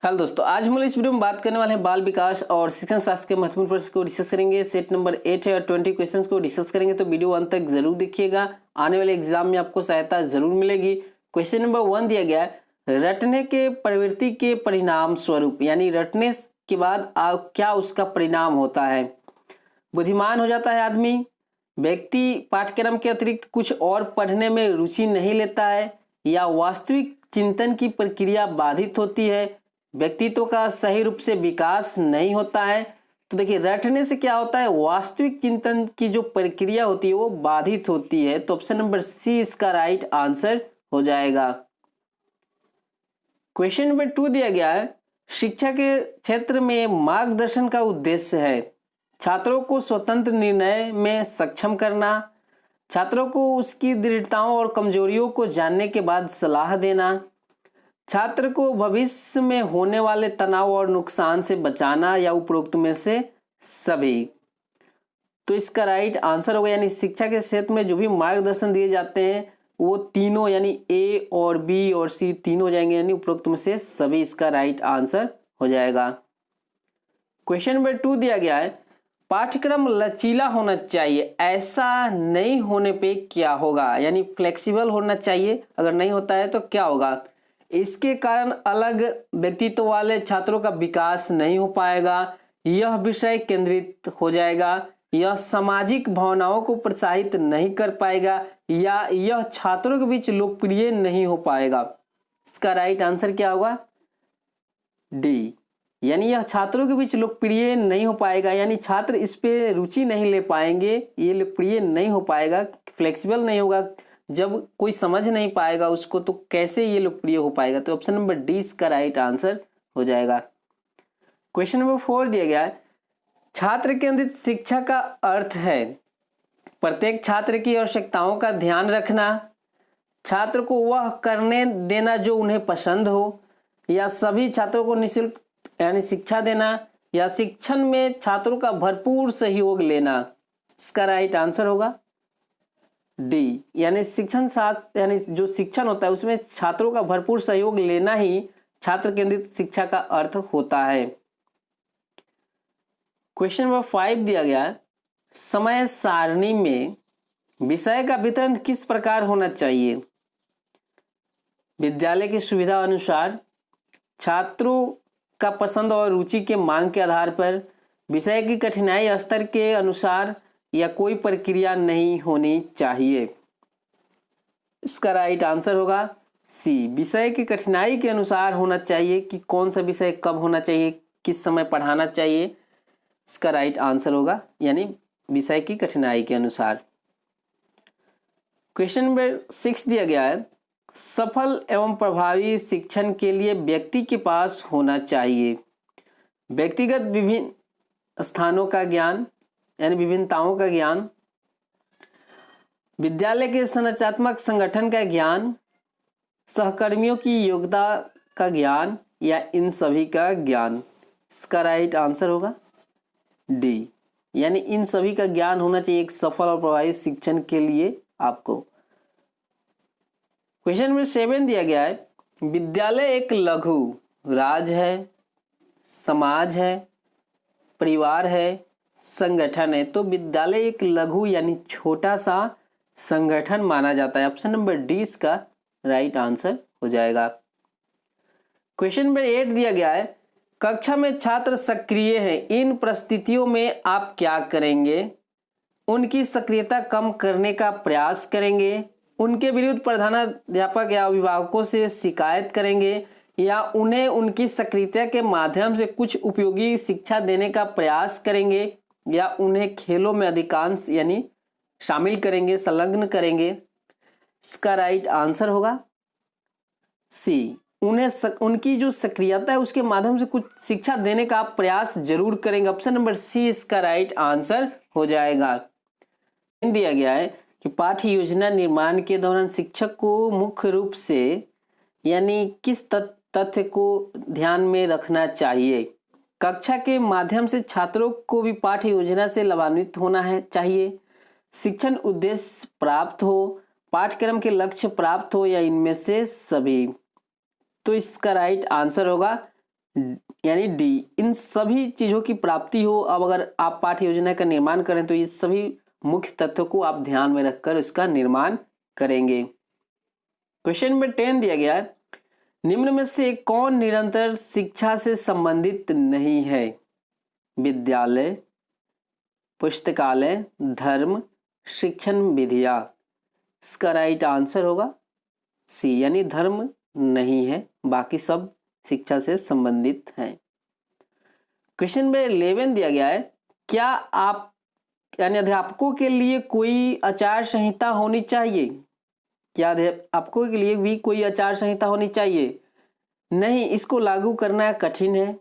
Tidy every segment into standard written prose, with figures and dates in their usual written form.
Hello दोस्तों, आज हम लोग इस वीडियो में बात करने वाले हैं बाल विकास और शिक्षण शास्त्र के महत्वपूर्ण प्रश्न को डिस्कस करेंगे। सेट नंबर 8 है और 20 क्वेश्चंस को डिस्कस करेंगे, तो वीडियो अंत तक जरूर देखिएगा। आने वाले एग्जाम में आपको सहायता जरूर मिलेगी। क्वेश्चन नंबर 1 दिया गया है, रटने के प्रवृत्ति के परिणाम स्वरूप, यानी रटने के बाद क्या उसका परिणाम होता है। बुद्धिमान हो जाता है आदमी, व्यक्ति पाठ्यक्रम के अतिरिक्त कुछ और पढ़ने में रुचि नहीं लेता है, या वास्तविक चिंतन की प्रक्रिया बाधित होती है, व्यक्तित्व का सही रूप से विकास नहीं होता है। तो देखिए, रटने से क्या होता है, वास्तविक चिंतन की जो प्रक्रिया होती है वो बाधित होती है। तो ऑप्शन नंबर सी इसका राइट आंसर हो जाएगा। क्वेश्चन नंबर 2 दिया गया है, शिक्षा के क्षेत्र में मार्गदर्शन का उद्देश्य है छात्रों को स्वतंत्र निर्णय में सक्षम करना, छात्रों को उसकी दृढ़ताओं और कमजोरियों को जानने के बाद सलाह देना, छात्र को भविष्य में होने वाले तनाव और नुकसान से बचाना, या उपरोक्त में से सभी। तो इसका राइट आंसर होगा, यानी शिक्षा के क्षेत्र में जो भी मार्गदर्शन दिए जाते हैं वो तीनों, यानी ए और बी और सी तीनों हो जाएंगे, यानी उपरोक्त में से सभी इसका राइट आंसर हो जाएगा। क्वेश्चन नंबर 2 दिया गया है, पाठ्यक्रम लचीला होना चाहिए, ऐसा नहीं होने पे क्या होगा, यानी फ्लेक्सिबल होना चाहिए, अगर नहीं होता है तो क्या होगा। इसके कारण अलग व्यक्तित्व वाले छात्रों का विकास नहीं हो पाएगा, यह विषय केंद्रित हो जाएगा, यह सामाजिक भावनाओं को प्रोत्साहित नहीं कर पाएगा, या यह छात्रों के बीच लोकप्रिय नहीं हो पाएगा। इसका राइट आंसर क्या होगा, डी, यानी यह छात्रों के बीच लोकप्रिय नहीं हो पाएगा, यानी छात्र इस पे रुचि नहीं ले पाएंगे, ये लोकप्रिय नहीं हो पाएगा, फ्लेक्सिबल नहीं होगा। जब कोई समझ नहीं पाएगा उसको तो कैसे ये लोकप्रिय हो पाएगा। तो ऑप्शन नंबर डी इसका राइट आंसर हो जाएगा। क्वेश्चन नंबर 4 दिया गया है, छात्र केंद्रित शिक्षा का अर्थ है प्रत्येक छात्र की आवश्यकताओं का ध्यान रखना, छात्र को वह करने देना जो उन्हें पसंद हो, या सभी छात्रों को निःशुल्क यानी शिक्षा देना, या शिक्षण में छात्रों का भरपूर सहयोग लेना। इसका राइट आंसर होगा डी, यानी शिक्षण शास्त्र, यानी जो शिक्षण होता है उसमें छात्रों का भरपूर सहयोग लेना ही छात्र केंद्रित शिक्षा का अर्थ होता है। क्वेश्चन नंबर 5 दिया गया है, समय सारणी में विषय का वितरण किस प्रकार होना चाहिए। विद्यालय की सुविधा अनुसार, छात्रों का पसंद और रुचि के मांग के आधार पर, विषय की कठिनाई स्तर के अनुसार, या कोई प्रक्रिया नहीं होनी चाहिए। इसका राइट आंसर होगा सी, विषय की कठिनाई के अनुसार होना चाहिए कि कौन सा विषय कब होना चाहिए, किस समय पढ़ाना चाहिए। इसका राइट आंसर होगा, यानी विषय की कठिनाई के अनुसार। क्वेश्चन नंबर 6 दिया गया है, सफल एवं प्रभावी शिक्षण के लिए व्यक्ति के पास होना चाहिए व्यक्तिगत विभिन्न स्थानों का ज्ञान, यानी विभिन्नताओं का ज्ञान, विद्यालय के संरचनात्मक संगठन का ज्ञान, सहकर्मियों की योग्यता का ज्ञान, या इन सभी का ज्ञान। इसका राइट आंसर होगा डी, यानी इन सभी का ज्ञान होना चाहिए एक सफल और प्रभावी शिक्षण के लिए आपको। क्वेश्चन नंबर 7 दिया गया है, विद्यालय एक लघु राज है, समाज है, परिवार है, संगठन है। तो विद्यालय एक लघु यानी छोटा सा संगठन माना जाता है। ऑप्शन नंबर डी इसका राइट आंसर हो जाएगा। क्वेश्चन नंबर 8 दिया गया है, कक्षा में छात्र सक्रिय हैं, इन परिस्थितियों में आप क्या करेंगे। उनकी सक्रियता कम करने का प्रयास करेंगे, उनके विरुद्ध प्रधानाध्यापक या अभिभावकों से शिकायत करेंगे, या उन्हें उनकी सक्रियता के माध्यम से कुछ उपयोगी शिक्षा देने का प्रयास करेंगे, या उन्हें खेलों में अधिकांश यानी शामिल करेंगे, संलग्न करेंगे। इसका राइट आंसर होगा सी, उनकी जो सक्रियता है उसके माध्यम से कुछ शिक्षा देने का आप प्रयास जरूर करेंगे। ऑप्शन नंबर सी इसका राइट आंसर हो जाएगा। दिया गया है कि पाठ्य योजना निर्माण के दौरान शिक्षक को मुख्य रूप से यानी किस तथ्य को ध्यान में रखना चाहिए। कक्षा के माध्यम से छात्रों को भी पाठ्य योजना से लाभान्वित होना है चाहिए, शिक्षण उद्देश्य प्राप्त हो, पाठ्यक्रम के लक्ष्य प्राप्त हो, या इनमें से सभी। तो इसका राइट आंसर होगा यानी डी, इन सभी चीज़ों की प्राप्ति हो। अब अगर आप पाठ्य योजना का निर्माण करें तो ये सभी मुख्य तत्वों को आप ध्यान में रखकर इसका निर्माण करेंगे। क्वेश्चन नंबर 10 दिया गया है, निम्न में से कौन निरंतर शिक्षा से संबंधित नहीं है? विद्यालय, पुस्तकालय, धर्म, शिक्षण विधियां। इसका राइट आंसर होगा सी, यानी धर्म नहीं है, बाकी सब शिक्षा से संबंधित हैं। क्वेश्चन नंबर 11 दिया गया है, क्या आप यानी अध्यापकों के लिए कोई आचार संहिता होनी चाहिए? क्या अध्यापकों के लिए भी कोई आचार संहिता होनी चाहिए? नहीं, इसको लागू करना कठिन है।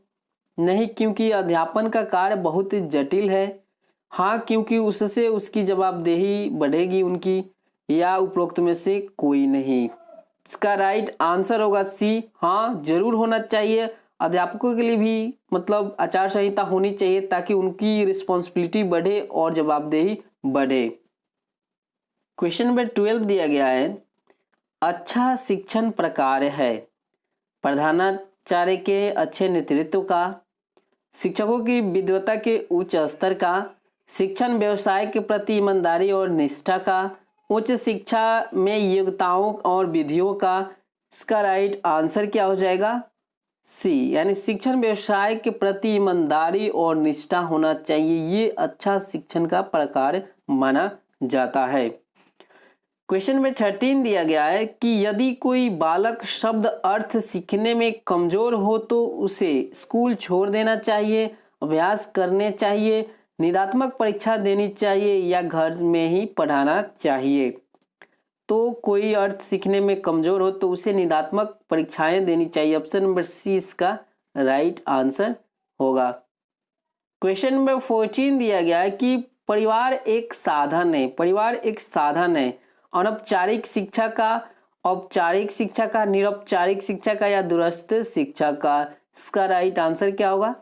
नहीं, क्योंकि अध्यापन का कार्य बहुत जटिल है। हाँ, क्योंकि उससे उसकी जवाबदेही बढ़ेगी उनकी, या उपरोक्त में से कोई नहीं। इसका राइट आंसर होगा सी, हाँ जरूर होना चाहिए। अध्यापकों के लिए भी मतलब आचार संहिता होनी चाहिए ताकि उनकी रिस्पॉन्सिबिलिटी बढ़े और जवाबदेही बढ़े। क्वेश्चन नंबर 12 दिया गया है, अच्छा शिक्षण प्रकार है प्रधानाचार्य के अच्छे नेतृत्व का, शिक्षकों की विद्वता के उच्च स्तर का, शिक्षण व्यवसाय के प्रति ईमानदारी और निष्ठा का, उच्च शिक्षा में योग्यताओं और विधियों का। इसका राइट आंसर क्या हो जाएगा? सी, यानी शिक्षण व्यवसाय के प्रति ईमानदारी और निष्ठा होना चाहिए। ये अच्छा शिक्षण का प्रकार माना जाता है। क्वेश्चन नंबर 13 दिया गया है कि यदि कोई बालक शब्द अर्थ सीखने में कमजोर हो तो उसे स्कूल छोड़ देना चाहिए, अभ्यास करने चाहिए, निदात्मक परीक्षा देनी चाहिए या घर में ही पढ़ाना चाहिए। तो कोई अर्थ सीखने में कमजोर हो तो उसे निदात्मक परीक्षाएं देनी चाहिए। ऑप्शन नंबर सी इसका राइट आंसर होगा। क्वेश्चन नंबर 14 दिया गया है कि परिवार एक साधन है, परिवार एक साधन है अनौपचारिक शिक्षा का, औपचारिक शिक्षा का, निरौपचारिक शिक्षा का या दूरस्थ शिक्षा का। इसका राइट आंसर क्या होगा?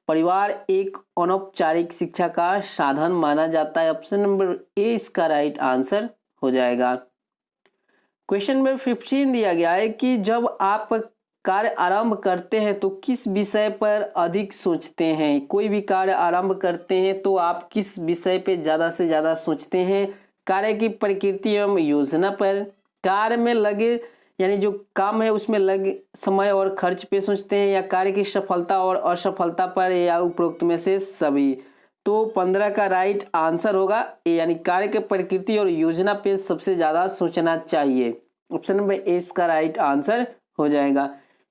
परिवार एक अनौपचारिक शिक्षा का साधन माना जाता है। ऑप्शन नंबर ए इसका राइट आंसर हो जाएगा। क्वेश्चन नंबर 15 दिया गया है कि जब आप कार्य आरंभ करते हैं तो किस विषय पर अधिक सोचते हैं? कोई भी कार्य आरंभ करते हैं तो आप किस विषय पे ज्यादा से ज्यादा सोचते हैं? कार्य की प्रकृति एवं योजना पर, कार्य में लगे यानी जो काम है उसमें लगे समय और खर्च पे सोचते हैं, या कार्य की सफलता और असफलता पर, या उपरोक्त में से सभी। तो 15 का राइट आंसर होगा यानी कार्य के प्रकृति और योजना पे सबसे ज्यादा सोचना चाहिए। ऑप्शन नंबर ए इसका राइट आंसर हो जाएगा।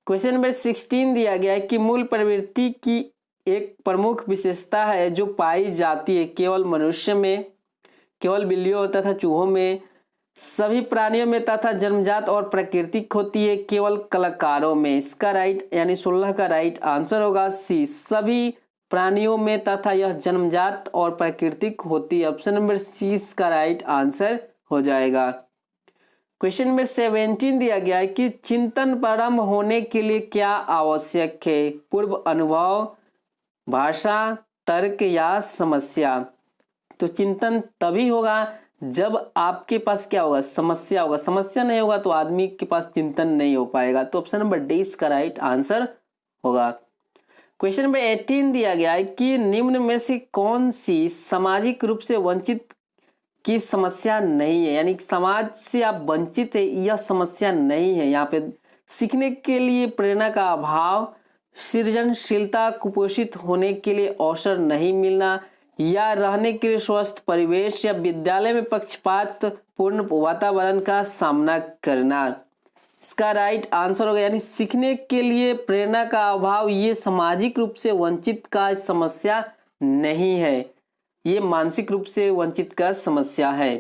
क्वेश्चन नंबर 16 दिया गया है कि मूल प्रवृत्ति की एक प्रमुख विशेषता है जो पाई जाती है केवल मनुष्य में, केवल बिल्लियों तथा चूहों में, सभी प्राणियों में तथा जन्मजात और प्राकृतिक होती है केवल कलाकारों में। इसका राइट यानी 16 का राइट आंसर होगा सी, सभी प्राणियों में तथा यह जन्मजात और प्राकृतिक होती है। ऑप्शन नंबर सी इसका राइट आंसर हो जाएगा। क्वेश्चन नंबर 17 दिया गया है कि चिंतन प्रारंभ होने के लिए क्या आवश्यक है? पूर्व अनुभव, भाषा, तर्क या समस्या। तो चिंतन तभी होगा जब आपके पास क्या होगा? समस्या होगा। समस्या नहीं होगा तो आदमी के पास चिंतन नहीं हो पाएगा। तो ऑप्शन नंबर डी इसका राइट आंसर होगा। क्वेश्चन नंबर 18 दिया गया है कि निम्न में से कौन सी सामाजिक रूप से वंचित की समस्या नहीं है? यानी समाज से आप वंचित है यह समस्या नहीं है। यहाँ पे सीखने के लिए प्रेरणा का अभाव, सृजनशीलता, कुपोषित होने के लिए अवसर नहीं मिलना, या रहने के लिए स्वस्थ परिवेश, या विद्यालय में पक्षपात पूर्ण वातावरण का सामना करना। इसका राइट आंसर होगा यानी सीखने के लिए प्रेरणा का अभाव ये सामाजिक रूप से वंचित का समस्या नहीं है, ये मानसिक रूप से वंचित का समस्या है।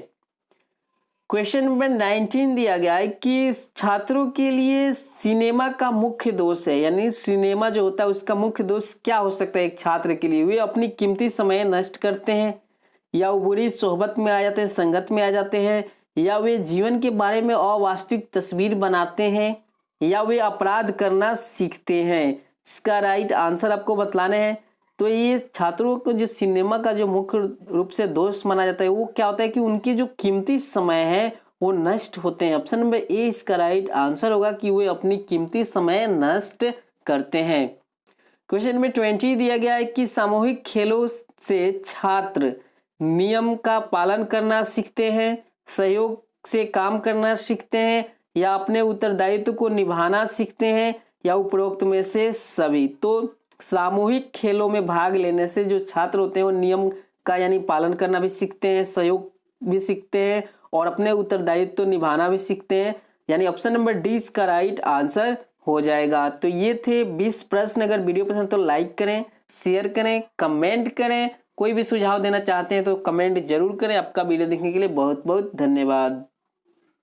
क्वेश्चन नंबर 19 दिया गया है कि छात्रों के लिए सिनेमा का मुख्य दोष है, यानी सिनेमा जो होता है उसका मुख्य दोष क्या हो सकता है एक छात्र के लिए? वे अपनी कीमती समय नष्ट करते हैं, या वो बुरी सोहबत में आ जाते हैं, संगत में आ जाते हैं, या वे जीवन के बारे में अवास्तविक तस्वीर बनाते हैं, या वे अपराध करना सीखते हैं। इसका राइट आंसर आपको बतलाने हैं। तो ये छात्रों को जो सिनेमा का जो मुख्य रूप से दोष माना जाता है वो क्या होता है कि उनके जो कीमती समय है वो नष्ट होते हैं। ऑप्शन नंबर ए इसका राइट आंसर होगा कि वे अपनी कीमती समय नष्ट करते हैं। क्वेश्चन नंबर 20 दिया गया है कि सामूहिक खेलों से छात्र नियम का पालन करना सीखते हैं, सहयोग से काम करना सीखते हैं, या अपने उत्तरदायित्व को निभाना सीखते हैं, या उपरोक्त में से सभी। तो सामूहिक खेलों में भाग लेने से जो छात्र होते हैं वो नियम का यानी पालन करना भी सीखते हैं, सहयोग भी सीखते हैं और अपने उत्तरदायित्व निभाना भी सीखते हैं, यानी ऑप्शन नंबर डी इसका राइट आंसर हो जाएगा। तो ये थे 20 प्रश्न। अगर वीडियो पसंद तो लाइक करें, शेयर करें, कमेंट करें। कोई भी सुझाव देना चाहते हैं तो कमेंट जरूर करें। आपका वीडियो देखने के लिए बहुत बहुत धन्यवाद।